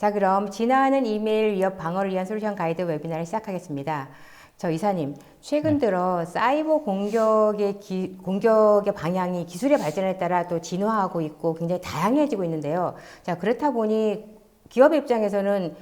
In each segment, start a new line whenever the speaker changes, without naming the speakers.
자, 그럼 진화하는 이메일 위협 방어를 위한 솔루션 가이드 웨비나를 시작하겠습니다. 저 이사님, 최근
네.
들어 사이버 공격의 방향이 기술의 발전에 따라 또 진화하고 있고 굉장히 다양해지고 있는데요. 자, 그렇다 보니 기업의 입장에서는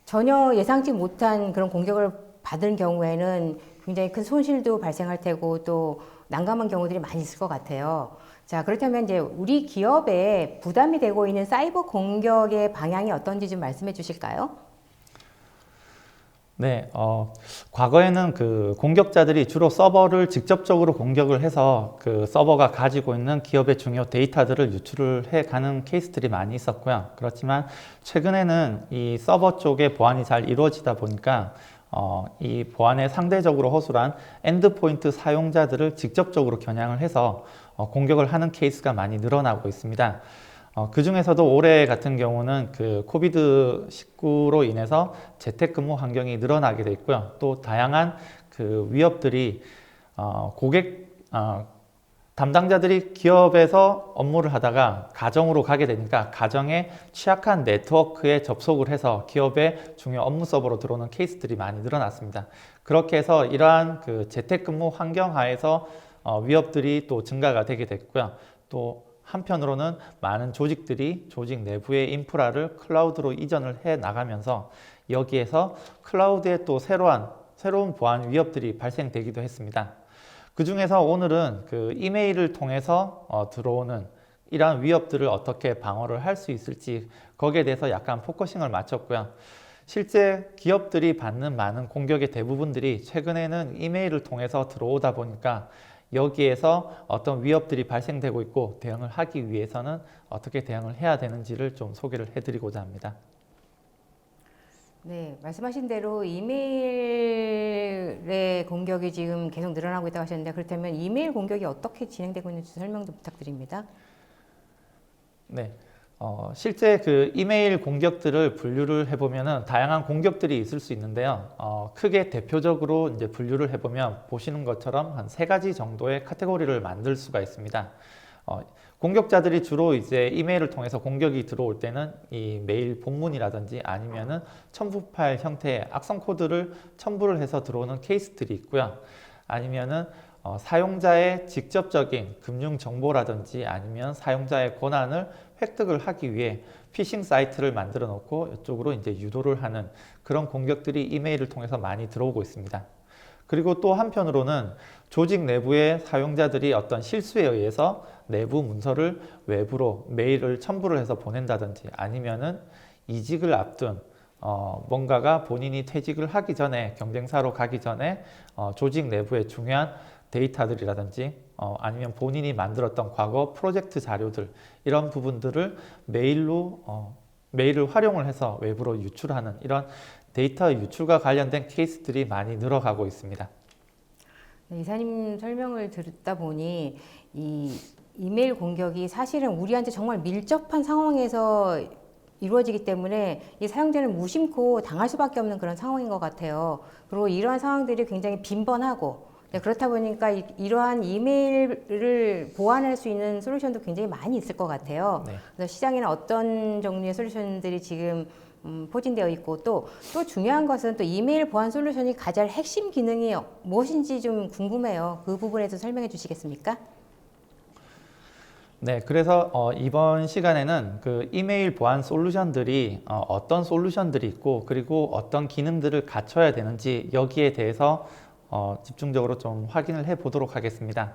전혀 예상치 못한 그런 공격을 받은 경우에는 굉장히 큰 손실도 발생할 테고 또 난감한 경우들이 많이 있을 것 같아요. 자, 그렇다면 이제 우리 기업에 부담이 되고 있는 사이버 공격의 방향이 어떤지 좀 말씀해 주실까요?
네, 과거에는 그 공격자들이 주로 서버를 직접적으로 공격을 해서 그 서버가 가지고 있는 기업의 중요 데이터들을 유출을 해 가는 케이스들이 많이 있었고요. 그렇지만 최근에는 이 서버 쪽의 보안이 잘 이루어지다 보니까 이 보안에 상대적으로 허술한 엔드포인트 사용자들을 직접적으로 겨냥을 해서 공격을 하는 케이스가 많이 늘어나고 있습니다. 그 중에서도 올해 같은 경우는 그 코비드-19로 인해서 재택근무 환경이 늘어나게 돼 있고요. 또 다양한 그 위협들이 담당자들이 기업에서 업무를 하다가 가정으로 가게 되니까 가정에 취약한 네트워크에 접속을 해서 기업의 중요 업무 서버로 들어오는 케이스들이 많이 늘어났습니다. 그렇게 해서 이러한 그 재택근무 환경 하에서 위협들이 또 증가가 되게 됐고요. 또 한편으로는 많은 조직들이 조직 내부의 인프라를 클라우드로 이전을 해 나가면서 여기에서 클라우드에 또 새로운 보안 위협들이 발생되기도 했습니다. 그 중에서 오늘은 그 이메일을 통해서 들어오는 이러한 위협들을 어떻게 방어를 할 수 있을지 거기에 대해서 약간 포커싱을 맞췄고요. 실제 기업들이 받는 많은 공격의 대부분들이 최근에는 이메일을 통해서 들어오다 보니까 여기에서 어떤 위협들이 발생되고 있고 대응을 하기 위해서는 어떻게 대응을 해야 되는지를 좀 소개를 해드리고자 합니다.
네, 말씀하신 대로 이메일의 공격이 지금 계속 늘어나고 있다고 하셨는데 그렇다면 이메일 공격이 어떻게 진행되고 있는지 설명 좀 부탁드립니다.
네. 실제 그 이메일 공격들을 분류를 해보면은 다양한 공격들이 있을 수 있는데요. 크게 대표적으로 이제 분류를 해보면 보시는 것처럼 한 3가지 정도의 카테고리를 만들 수가 있습니다. 공격자들이 주로 이제 이메일을 통해서 공격이 들어올 때는 이 메일 본문이라든지 아니면은 첨부 파일 형태의 악성 코드를 첨부를 해서 들어오는 케이스들이 있고요. 아니면은 사용자의 직접적인 금융 정보라든지 아니면 사용자의 권한을 획득을 하기 위해 피싱 사이트를 만들어 놓고 이쪽으로 이제 유도를 하는 그런 공격들이 이메일을 통해서 많이 들어오고 있습니다. 그리고 또 한편으로는 조직 내부의 사용자들이 어떤 실수에 의해서 내부 문서를 외부로 메일을 첨부를 해서 보낸다든지 아니면은 이직을 앞둔 뭔가가 본인이 퇴직을 하기 전에 경쟁사로 가기 전에 조직 내부의 중요한 데이터들이라든지 아니면 본인이 만들었던 과거 프로젝트 자료들 이런 부분들을 메일을 활용을 해서 외부로 유출하는 이런 데이터 유출과 관련된 케이스들이 많이 늘어가고 있습니다.
네, 이사님 설명을 듣다 보니 이 이메일 공격이 사실은 우리한테 정말 밀접한 상황에서 이루어지기 때문에 이 사용자는 무심코 당할 수밖에 없는 그런 상황인 것 같아요. 그리고 이러한 상황들이 굉장히 빈번하고 네, 그렇다 보니까 이러한 이메일을 보완할 수 있는 솔루션도 굉장히 많이 있을 것 같아요.
네.
그래서 시장에는 어떤 종류의 솔루션들이 지금 포진되어 있고 또 중요한 것은 또 이메일 보안 솔루션이 가장 핵심 기능이 무엇인지 좀 궁금해요. 그 부분에서 설명해 주시겠습니까?
네, 그래서 이번 시간에는 그 이메일 보안 솔루션들이 어떤 솔루션들이 있고 그리고 어떤 기능들을 갖춰야 되는지 여기에 대해서 집중적으로 좀 확인을 해 보도록 하겠습니다.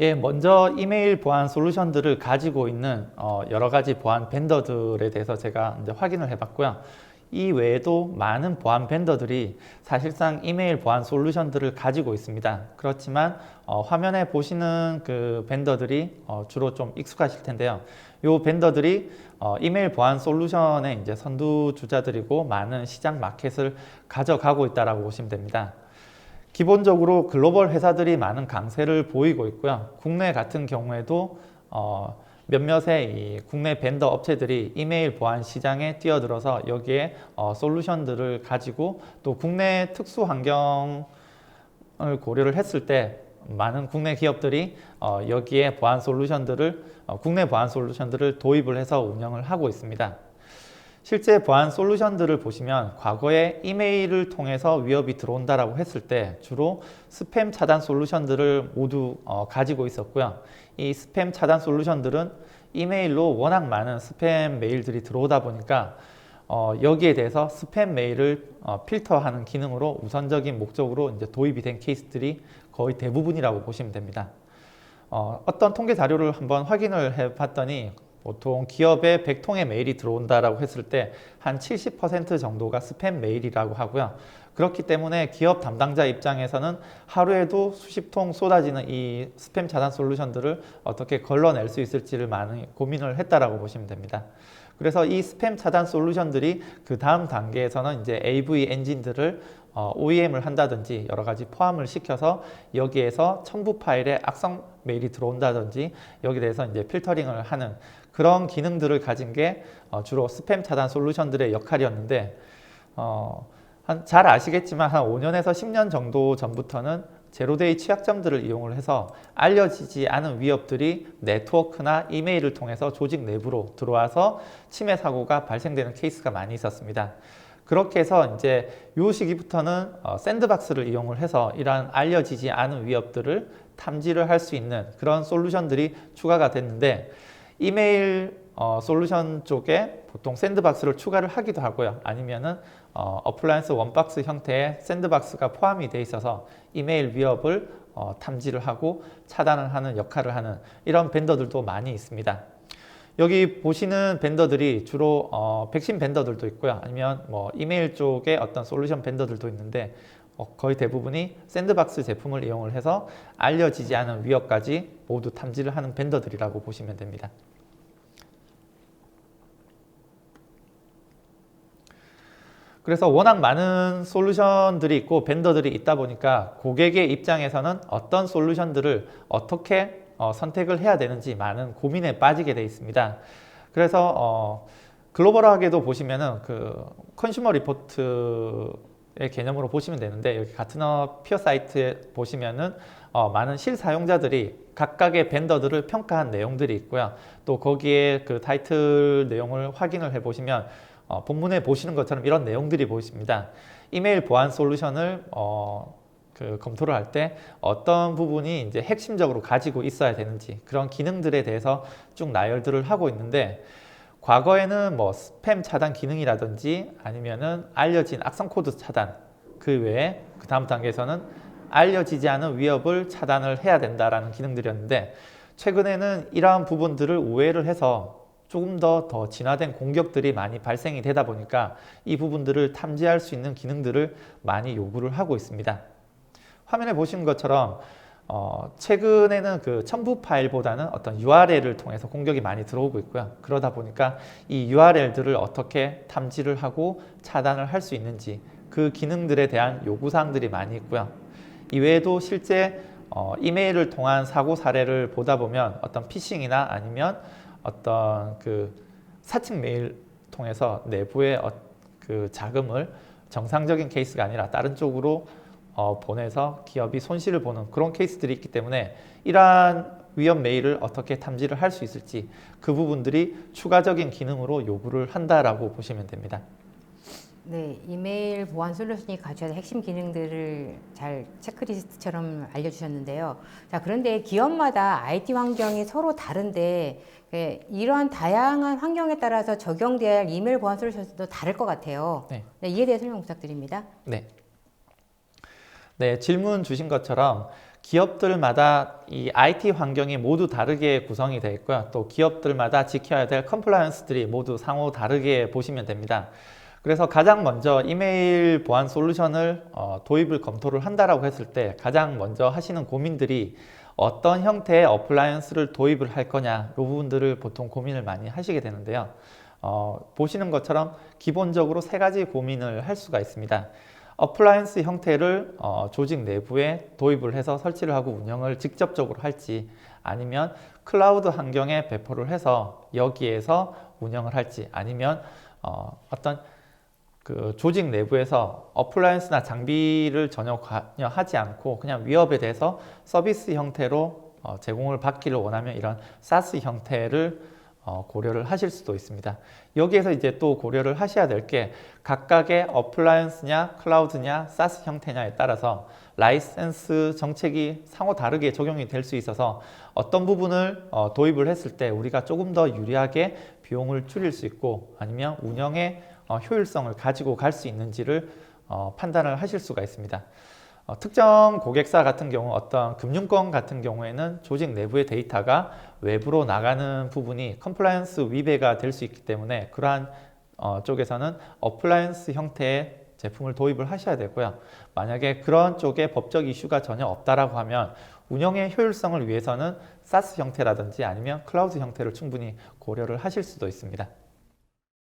예, 먼저 이메일 보안 솔루션들을 가지고 있는 여러 가지 보안 벤더들에 대해서 제가 이제 확인을 해봤고요. 이 외에도 많은 보안 벤더들이 사실상 이메일 보안 솔루션들을 가지고 있습니다. 그렇지만 화면에 보시는 그 벤더들이 주로 좀 익숙하실 텐데요. 이 벤더들이 이메일 보안 솔루션의 이제 선두주자들이고 많은 시장 마켓을 가져가고 있다라고 보시면 됩니다. 기본적으로 글로벌 회사들이 많은 강세를 보이고 있고요. 국내 같은 경우에도 몇몇의 이 국내 벤더 업체들이 이메일 보안 시장에 뛰어들어서 여기에 솔루션들을 가지고 또 국내 특수 환경을 고려를 했을 때 많은 국내 기업들이 여기에 보안 솔루션들을 국내 보안 솔루션들을 도입을 해서 운영을 하고 있습니다. 실제 보안 솔루션들을 보시면 과거에 이메일을 통해서 위협이 들어온다라고 했을 때 주로 스팸 차단 솔루션들을 모두 가지고 있었고요. 이 스팸 차단 솔루션들은 이메일로 워낙 많은 스팸 메일들이 들어오다 보니까 여기에 대해서 스팸 메일을 필터하는 기능으로 우선적인 목적으로 이제 도입이 된 케이스들이 거의 대부분이라고 보시면 됩니다. 어떤 통계 자료를 한번 확인을 해 봤더니 보통 기업에 100통의 메일이 들어온다라고 했을 때 한 70% 정도가 스팸 메일이라고 하고요. 그렇기 때문에 기업 담당자 입장에서는 하루에도 수십 통 쏟아지는 이 스팸 차단 솔루션들을 어떻게 걸러낼 수 있을지를 많이 고민을 했다라고 보시면 됩니다. 그래서 이 스팸 차단 솔루션들이 그 다음 단계에서는 이제 AV 엔진들을 OEM을 한다든지 여러 가지 포함을 시켜서 여기에서 첨부 파일에 악성 메일이 들어온다든지 여기에 대해서 이제 필터링을 하는 그런 기능들을 가진 게 주로 스팸 차단 솔루션들의 역할이었는데 잘 아시겠지만 한 5년에서 10년 정도 전부터는 제로데이 취약점들을 이용을 해서 알려지지 않은 위협들이 네트워크나 이메일을 통해서 조직 내부로 들어와서 침해 사고가 발생되는 케이스가 많이 있었습니다. 그렇게 해서 이제 이 시기부터는 샌드박스를 이용을 해서 이러한 알려지지 않은 위협들을 탐지를 할 수 있는 그런 솔루션들이 추가가 됐는데 이메일 솔루션 쪽에 보통 샌드박스를 추가를 하기도 하고요. 아니면은 어플라이언스 원박스 형태의 샌드박스가 포함이 돼 있어서 이메일 위협을 탐지를 하고 차단을 하는 역할을 하는 이런 벤더들도 많이 있습니다. 여기 보시는 벤더들이 주로 백신 벤더들도 있고요. 아니면 뭐 이메일 쪽에 어떤 솔루션 벤더들도 있는데 거의 대부분이 샌드박스 제품을 이용을 해서 알려지지 않은 위협까지 모두 탐지를 하는 벤더들이라고 보시면 됩니다. 그래서 워낙 많은 솔루션들이 있고 벤더들이 있다 보니까 고객의 입장에서는 어떤 솔루션들을 어떻게 선택을 해야 되는지 많은 고민에 빠지게 되어 있습니다. 그래서 글로벌하게도 보시면은 그 컨슈머 리포트의 개념으로 보시면 되는데 여기 가트너 피어 사이트에 보시면은 많은 실사용자들이 각각의 벤더들을 평가한 내용들이 있고요. 또 거기에 그 타이틀 내용을 확인을 해 보시면 본문에 보시는 것처럼 이런 내용들이 보입니다. 이메일 보안 솔루션을 검토를 할 때 어떤 부분이 이제 핵심적으로 가지고 있어야 되는지 그런 기능들에 대해서 쭉 나열들을 하고 있는데 과거에는 뭐 스팸 차단 기능이라든지 아니면은 알려진 악성 코드 차단 그 외에 그 다음 단계에서는 알려지지 않은 위협을 차단을 해야 된다라는 기능들이었는데 최근에는 이러한 부분들을 우회를 해서 조금 더 진화된 공격들이 많이 발생이 되다 보니까 이 부분들을 탐지할 수 있는 기능들을 많이 요구를 하고 있습니다. 화면에 보시는 것처럼 최근에는 그 첨부 파일보다는 어떤 URL을 통해서 공격이 많이 들어오고 있고요. 그러다 보니까 이 URL들을 어떻게 탐지를 하고 차단을 할 수 있는지 그 기능들에 대한 요구사항들이 많이 있고요. 이외에도 실제 이메일을 통한 사고 사례를 보다 보면 어떤 피싱이나 아니면 어떤 그 사칭 메일 통해서 내부의 그 자금을 정상적인 케이스가 아니라 다른 쪽으로 보내서 기업이 손실을 보는 그런 케이스들이 있기 때문에 이러한 위험 메일을 어떻게 탐지를 할 수 있을지 그 부분들이 추가적인 기능으로 요구를 한다라고 보시면 됩니다.
네, 이메일 보안 솔루션이 가져야 할 핵심 기능들을 잘 체크리스트처럼 알려주셨는데요. 자, 그런데 기업마다 IT 환경이 서로 다른데 이런 다양한 환경에 따라서 적용돼야 할 이메일 보안 솔루션도 다를 것 같아요. 네, 이에 대해 설명 부탁드립니다.
네, 질문 주신 것처럼 기업들마다 이 IT 환경이 모두 다르게 구성이 되어 있고요. 또 기업들마다 지켜야 될 컴플라이언스들이 모두 상호 다르게 보시면 됩니다. 그래서 가장 먼저 이메일 보안 솔루션을 도입을 검토를 한다라고 했을 때 가장 먼저 하시는 고민들이 어떤 형태의 어플라이언스를 도입을 할 거냐 이 부분들을 보통 고민을 많이 하시게 되는데요. 보시는 것처럼 기본적으로 세 가지 고민을 할 수가 있습니다. 어플라이언스 형태를 조직 내부에 도입을 해서 설치를 하고 운영을 직접적으로 할지 아니면 클라우드 환경에 배포를 해서 여기에서 운영을 할지 아니면 어떤 그 조직 내부에서 어플라이언스나 장비를 전혀 관여하지 않고 그냥 위협에 대해서 서비스 형태로 제공을 받기를 원하면 이런 SaaS 형태를 고려를 하실 수도 있습니다. 여기에서 이제 또 고려를 하셔야 될 게 각각의 어플라이언스냐 클라우드냐 SaaS 형태냐에 따라서 라이센스 정책이 상호 다르게 적용이 될 수 있어서 어떤 부분을 도입을 했을 때 우리가 조금 더 유리하게 비용을 줄일 수 있고 아니면 운영의 효율성을 가지고 갈 수 있는지를 판단을 하실 수가 있습니다. 특정 고객사 같은 경우 어떤 금융권 같은 경우에는 조직 내부의 데이터가 외부로 나가는 부분이 컴플라이언스 위배가 될 수 있기 때문에 그러한 쪽에서는 어플라이언스 형태의 제품을 도입을 하셔야 되고요. 만약에 그런 쪽에 법적 이슈가 전혀 없다라고 하면 운영의 효율성을 위해서는 SaaS 형태라든지 아니면 클라우드 형태를 충분히 고려를 하실 수도 있습니다.